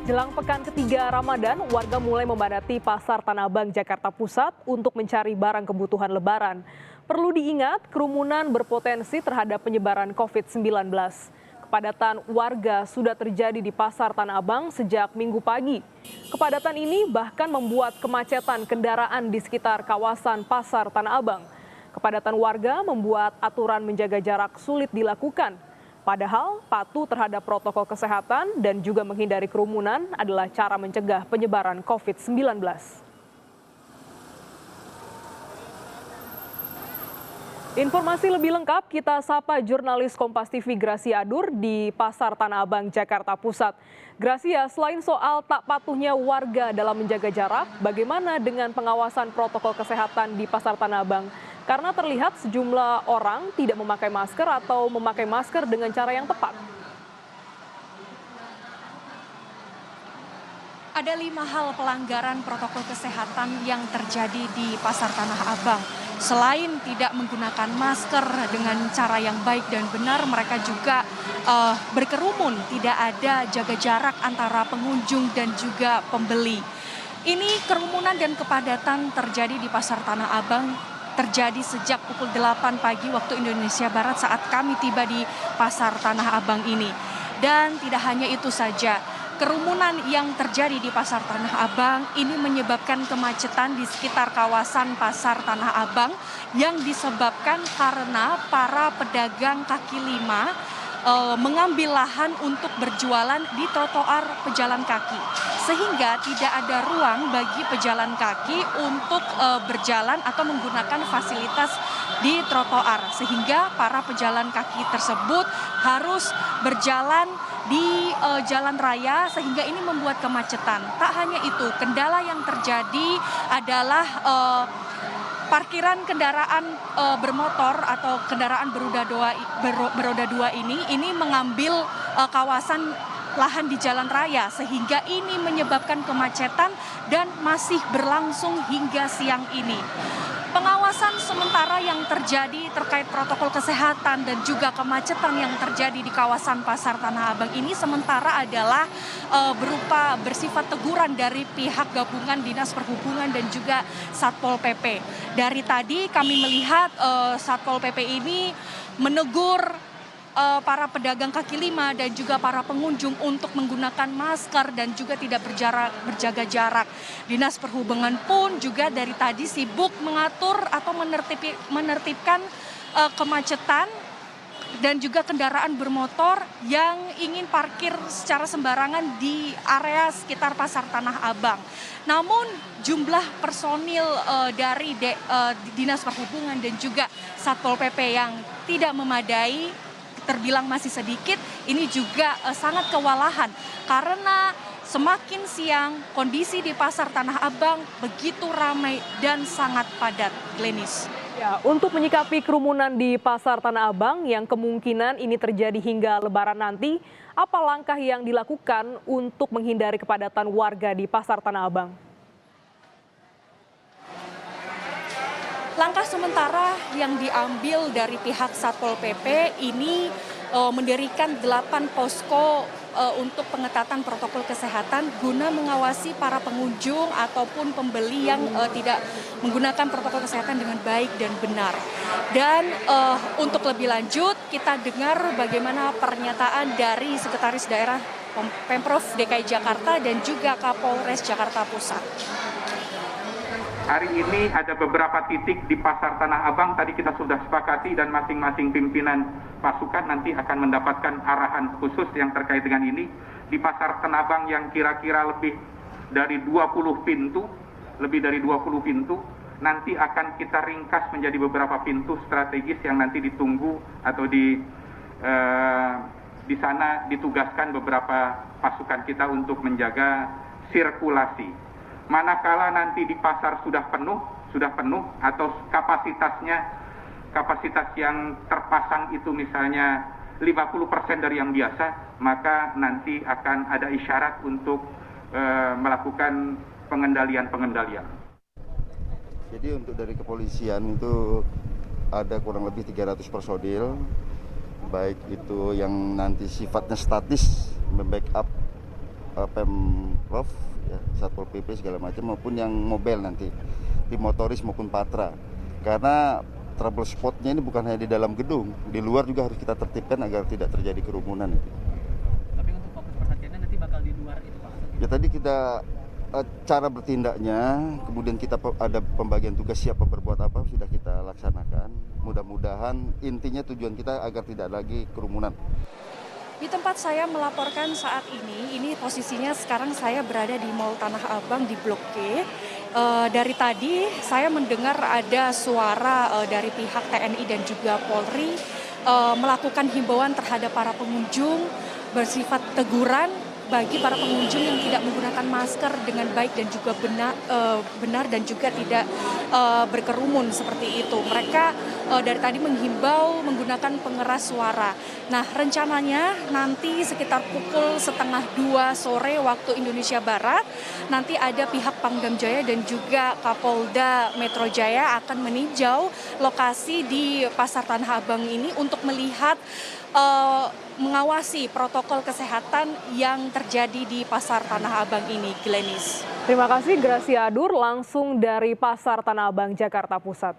Jelang pekan ketiga Ramadan, warga mulai memadati Pasar Tanah Abang, Jakarta Pusat untuk mencari barang kebutuhan Lebaran. Perlu diingat, kerumunan berpotensi terhadap penyebaran COVID-19. Kepadatan warga sudah terjadi di Pasar Tanah Abang sejak Minggu pagi. Kepadatan ini bahkan membuat kemacetan kendaraan di sekitar kawasan Pasar Tanah Abang. Kepadatan warga membuat aturan menjaga jarak sulit dilakukan. Padahal patuh terhadap protokol kesehatan dan juga menghindari kerumunan adalah cara mencegah penyebaran COVID-19. Informasi lebih lengkap kita sapa jurnalis Kompas TV Gracia Adur di Pasar Tanah Abang, Jakarta Pusat. Gracia, selain soal tak patuhnya warga dalam menjaga jarak, bagaimana dengan pengawasan protokol kesehatan di Pasar Tanah Abang? Karena terlihat sejumlah orang tidak memakai masker atau memakai masker dengan cara yang tepat. Ada 5 hal pelanggaran protokol kesehatan yang terjadi di Pasar Tanah Abang. Selain tidak menggunakan masker dengan cara yang baik dan benar, mereka juga berkerumun, tidak ada jaga jarak antara pengunjung dan juga pembeli. Ini kerumunan dan kepadatan terjadi di Pasar Tanah Abang. Terjadi sejak pukul 8 pagi waktu Indonesia Barat saat kami tiba di Pasar Tanah Abang ini. Dan tidak hanya itu saja, kerumunan yang terjadi di Pasar Tanah Abang ini menyebabkan kemacetan di sekitar kawasan Pasar Tanah Abang yang disebabkan karena para pedagang kaki lima mengambil lahan untuk berjualan di trotoar pejalan kaki, sehingga tidak ada ruang bagi pejalan kaki untuk berjalan atau menggunakan fasilitas di trotoar, sehingga para pejalan kaki tersebut harus berjalan di jalan raya, sehingga ini membuat kemacetan. Tak hanya itu, kendala yang terjadi adalah parkiran kendaraan bermotor atau kendaraan beroda dua ini mengambil kawasan lahan di jalan raya, sehingga ini menyebabkan kemacetan dan masih berlangsung hingga siang ini. Pengawasan sementara yang terjadi terkait protokol kesehatan dan juga kemacetan yang terjadi di kawasan Pasar Tanah Abang ini sementara adalah berupa bersifat teguran dari pihak gabungan Dinas Perhubungan dan juga Satpol PP. Dari tadi kami melihat Satpol PP ini menegur para pedagang kaki lima dan juga para pengunjung untuk menggunakan masker dan juga tidak berjaga jarak. Dinas Perhubungan pun juga dari tadi sibuk mengatur atau menertibkan kemacetan dan juga kendaraan bermotor yang ingin parkir secara sembarangan di area sekitar Pasar Tanah Abang. Namun jumlah personil dari Dinas Perhubungan dan juga Satpol PP yang tidak memadai, terbilang masih sedikit, ini juga sangat kewalahan karena semakin siang kondisi di Pasar Tanah Abang begitu ramai dan sangat padat. Glenis. Ya, untuk menyikapi kerumunan di Pasar Tanah Abang yang kemungkinan ini terjadi hingga Lebaran nanti, apa langkah yang dilakukan untuk menghindari kepadatan warga di Pasar Tanah Abang? Langkah sementara yang diambil dari pihak Satpol PP ini mendirikan 8 posko untuk pengetatan protokol kesehatan guna mengawasi para pengunjung ataupun pembeli yang tidak menggunakan protokol kesehatan dengan baik dan benar. Dan untuk lebih lanjut kita dengar bagaimana pernyataan dari Sekretaris Daerah Pemprov DKI Jakarta dan juga Kapolres Jakarta Pusat. Hari ini ada beberapa titik di Pasar Tanah Abang, tadi kita sudah sepakati dan masing-masing pimpinan pasukan nanti akan mendapatkan arahan khusus yang terkait dengan ini. Di Pasar Tanah Abang yang kira-kira lebih dari 20 pintu, nanti akan kita ringkas menjadi beberapa pintu strategis yang nanti ditunggu atau di sana ditugaskan beberapa pasukan kita untuk menjaga sirkulasi. Manakala nanti di pasar sudah penuh atau kapasitas yang terpasang itu misalnya 50% dari yang biasa, maka nanti akan ada isyarat untuk melakukan pengendalian. Jadi untuk dari kepolisian itu ada kurang lebih 300 personil, baik itu yang nanti sifatnya statis, membackup Pemprov, ya, Satpol PP segala macam, maupun yang mobile nanti, tim motoris maupun patra. Karena trouble spotnya ini bukan hanya di dalam gedung, di luar juga harus kita tertibkan agar tidak terjadi kerumunan. Tapi untuk fokus perhatiannya nanti bakal di luar itu Pak? Ya tadi kita cara bertindaknya, kemudian kita ada pembagian tugas siapa berbuat apa sudah kita laksanakan. Mudah-mudahan intinya tujuan kita agar tidak lagi kerumunan. Di tempat saya melaporkan saat ini posisinya sekarang saya berada di Mall Tanah Abang di Blok G. Dari tadi saya mendengar ada suara dari pihak TNI dan juga Polri melakukan himbauan terhadap para pengunjung bersifat teguran bagi para pengunjung yang tidak menggunakan masker dengan baik dan juga benar dan juga tidak berkerumun seperti itu. Mereka dari tadi menghimbau menggunakan pengeras suara. Nah, rencananya nanti sekitar pukul 1:30 sore waktu Indonesia Barat, nanti ada pihak Pangdam Jaya dan juga Kapolda Metro Jaya akan meninjau lokasi di Pasar Tanah Abang ini untuk melihat mengawasi protokol kesehatan yang terjadi di Pasar Tanah Abang ini, Glenis. Terima kasih Gracia Adur langsung dari Pasar Tanah Abang, Jakarta Pusat.